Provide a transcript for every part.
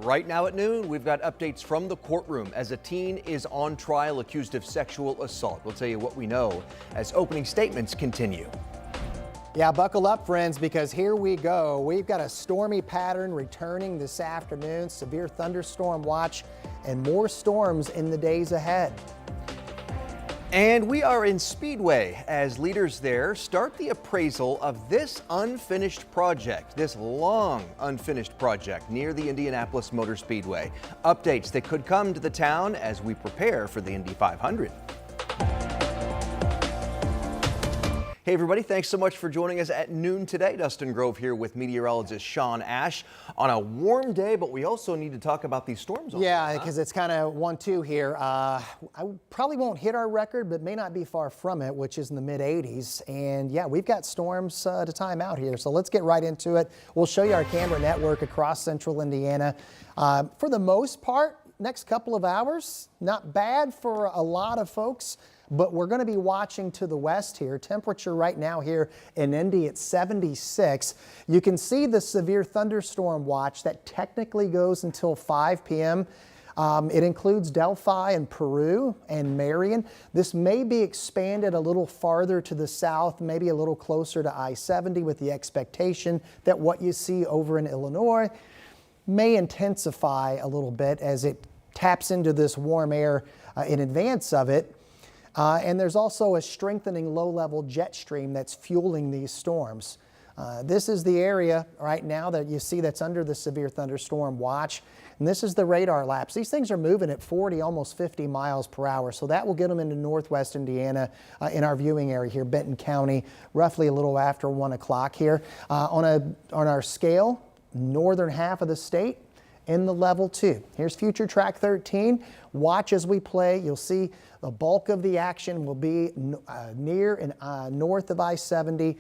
Right now at noon, we've got updates from the courtroom as a teen is on trial accused of sexual assault. We'll tell you what we know as opening statements continue. Yeah, buckle up, friends, because here we go. We've got a stormy pattern returning this afternoon, severe thunderstorm watch, and more storms in the days ahead. And we are in Speedway as leaders there start the appraisal of this unfinished project, this long unfinished project near the Indianapolis Motor Speedway. Updates that could come to the town as we prepare for the Indy 500. Hey everybody, thanks so much for joining us at noon today. Dustin Grove here with meteorologist Sean Ash on a warm day, but we also need to talk about these storms. Yeah, because it's kind of 1-2 here. I probably won't hit our record, but may not be far from it, which is in the mid 80s. And yeah, we've got storms to time out here. So let's get right into it. We'll show you our camera network across central Indiana. For the most part, next couple of hours, not bad for a lot of folks. But we're going to be watching to the west here. Temperature right now here in Indy at 76. You can see the severe thunderstorm watch that technically goes until 5 p.m. It includes Delphi and Peru and Marion. This may be expanded a little farther to the south, maybe a little closer to I-70 with the expectation that what you see over in Illinois may intensify a little bit as it taps into this warm air in advance of it. And there's also a strengthening low-level jet stream that's fueling these storms. This is the area right now that you see that's under the severe thunderstorm watch. And this is the radar lapse. These things are moving at 40, almost 50 miles per hour. So that will get them into northwest Indiana in our viewing area here, Benton County, roughly a little after 1 o'clock here. On our scale, northern half of the state, in the level 2. Here's future track 13. Watch as we play. You'll see the bulk of the action will be near and north of I-70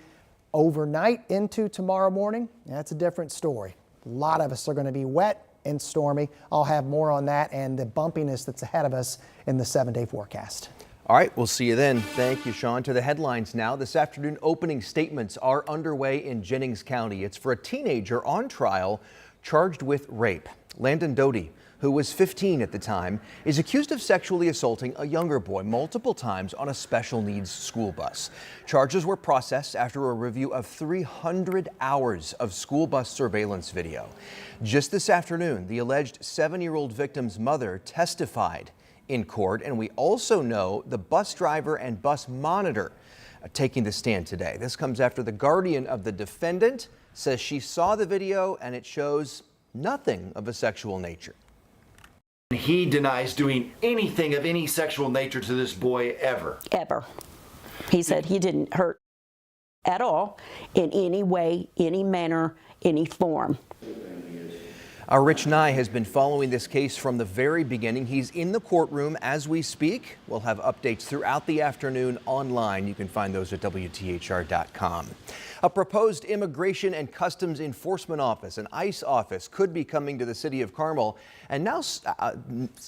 overnight into tomorrow morning. That's a different story. A lot of us are going to be wet and stormy. I'll have more on that and the bumpiness that's ahead of us in the 7-day forecast. All right, we'll see you then. Thank you, Sean. To the headlines now. This afternoon, opening statements are underway in Jennings County. It's for a teenager on trial charged with rape. Landon Doty, who was 15 at the time, is accused of sexually assaulting a younger boy multiple times on a special needs school bus. Charges were processed after a review of 300 hours of school bus surveillance video. Just this afternoon, the alleged 7-year-old victim's mother testified in court, and we also know the bus driver and bus monitor taking the stand today. This comes after the guardian of the defendant says she saw the video and it shows nothing of a sexual nature. He denies doing anything of any sexual nature to this boy ever. Ever. He said he didn't hurt at all in any way, any manner, any form. Our Rich Nye has been following this case from the very beginning. He's in the courtroom as we speak. We'll have updates throughout the afternoon online. You can find those at WTHR.com. A proposed Immigration and Customs Enforcement Office, an ICE office, could be coming to the city of Carmel. And now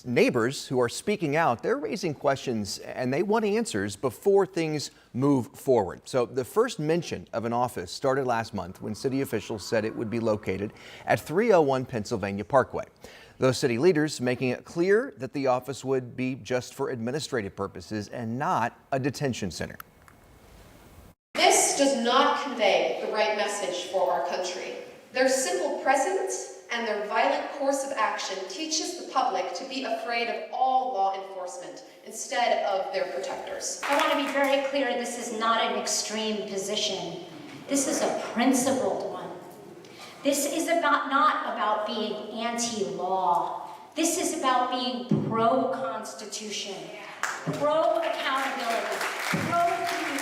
neighbors who are speaking out, they're raising questions and they want answers before things move forward. So the first mention of an office started last month when city officials said it would be located at 301 Pennsylvania Parkway. Those city leaders making it clear that the office would be just for administrative purposes and not a detention center. This does not convey the right message for our country. Their simple presence and their violent course of action teaches the public to be afraid of all law enforcement instead of their protectors. I want to be very clear, this is not an extreme position. This is a principled one. This is not about being anti-law. This is about being pro-Constitution, pro-accountability, pro-community.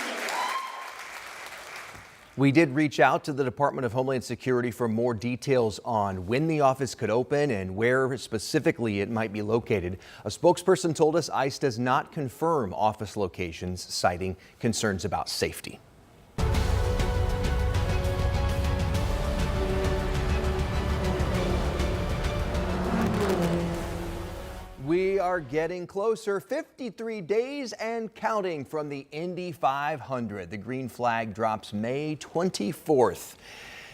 We did reach out to the Department of Homeland Security for more details on when the office could open and where specifically it might be located. A spokesperson told us ICE does not confirm office locations, citing concerns about safety. We are getting closer, 53 days and counting from the Indy 500. The green flag drops May 24th.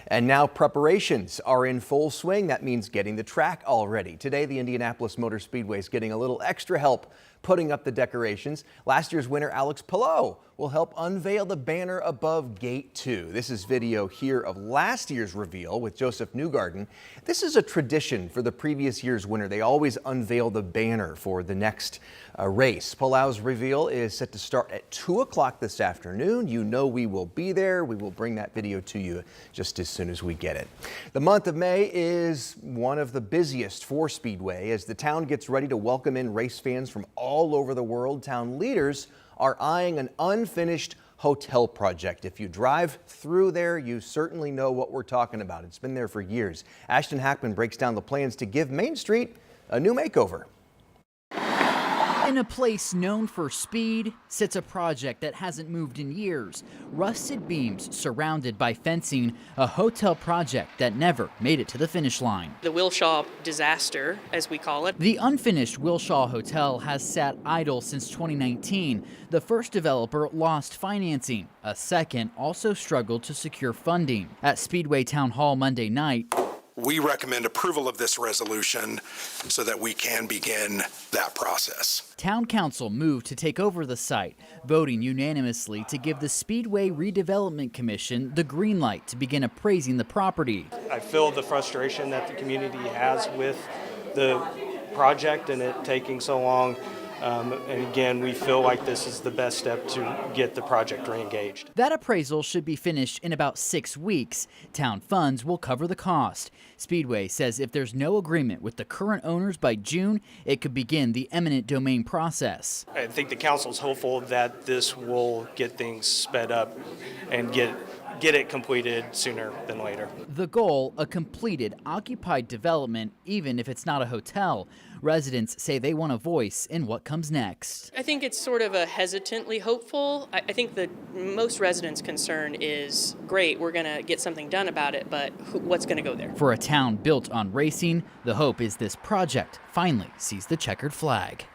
And now preparations are in full swing. That means getting the track all ready. Today, the Indianapolis Motor Speedway is getting a little extra help putting up the decorations. Last year's winner, Alex Pillow, will help unveil the banner above Gate 2. This is video here of last year's reveal with Joseph Newgarden. This is a tradition for the previous year's winner. They always unveil the banner for the next race. Pillow's reveal is set to start at 2 o'clock this afternoon. You know we will be there. We will bring that video to you just as soon as we get it. The month of May is one of the busiest for Speedway as the town gets ready to welcome in race fans from all over the world. Town leaders are eyeing an unfinished hotel project. If you drive through there, you certainly know what we're talking about. It's been there for years. Ashton Hackman breaks down the plans to give Main Street a new makeover. In a place known for speed sits a project that hasn't moved in years. Rusted beams surrounded by fencing, a hotel project that never made it to the finish line. The Wilshaw disaster, as we call it. The unfinished Wilshaw Hotel has sat idle since 2019. The first developer lost financing. A second also struggled to secure funding. At Speedway Town Hall Monday night, we recommend approval of this resolution so that we can begin that process. Town Council moved to take over the site, voting unanimously to give the Speedway Redevelopment Commission the green light to begin appraising the property. I feel the frustration that the community has with the project and it taking so long. And again, we feel like this is the best step to get the project re-engaged. That appraisal should be finished in about 6 weeks. Town funds will cover the cost. Speedway says if there's no agreement with the current owners by June, it could begin the eminent domain process. I think the council's hopeful that this will get things sped up and get it completed sooner than later. The goal, a completed, occupied development, even if it's not a hotel. Residents say they want a voice in what comes next. I think it's sort of a hesitantly hopeful. I think the most residents' concern is, great, we're going to get something done about it, but what's going to go there? For a town built on racing, the hope is this project finally sees the checkered flag.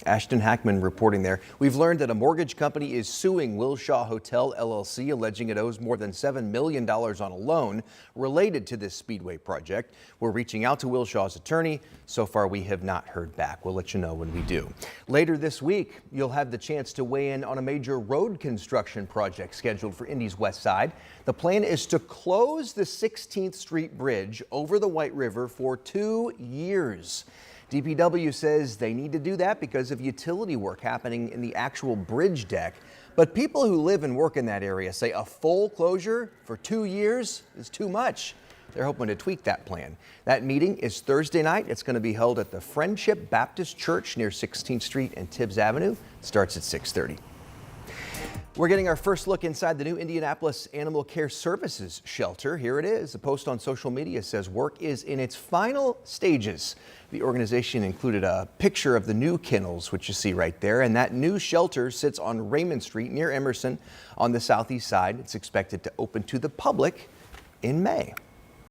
Ashton Hackman reporting there. We've learned that a mortgage company is suing Wilshaw Hotel LLC, alleging it owes more than $7 million on a loan related to this Speedway project. We're reaching out to Wilshaw's attorney. So far, we have not heard back. We'll let you know when we do. Later this week, you'll have the chance to weigh in on a major road construction project scheduled for Indy's west side. The plan is to close the 16th Street Bridge over the White River for 2 years. DPW says they need to do that because of utility work happening in the actual bridge deck. But people who live and work in that area say a full closure for 2 years is too much. They're hoping to tweak that plan. That meeting is Thursday night. It's going to be held at the Friendship Baptist Church near 16th Street and Tibbs Avenue. It starts at 6:30. We're getting our first look inside the new Indianapolis Animal Care Services shelter. Here it is. A post on social media says work is in its final stages. The organization included a picture of the new kennels, which you see right there, and that new shelter sits on Raymond Street near Emerson on the southeast side. It's expected to open to the public in May.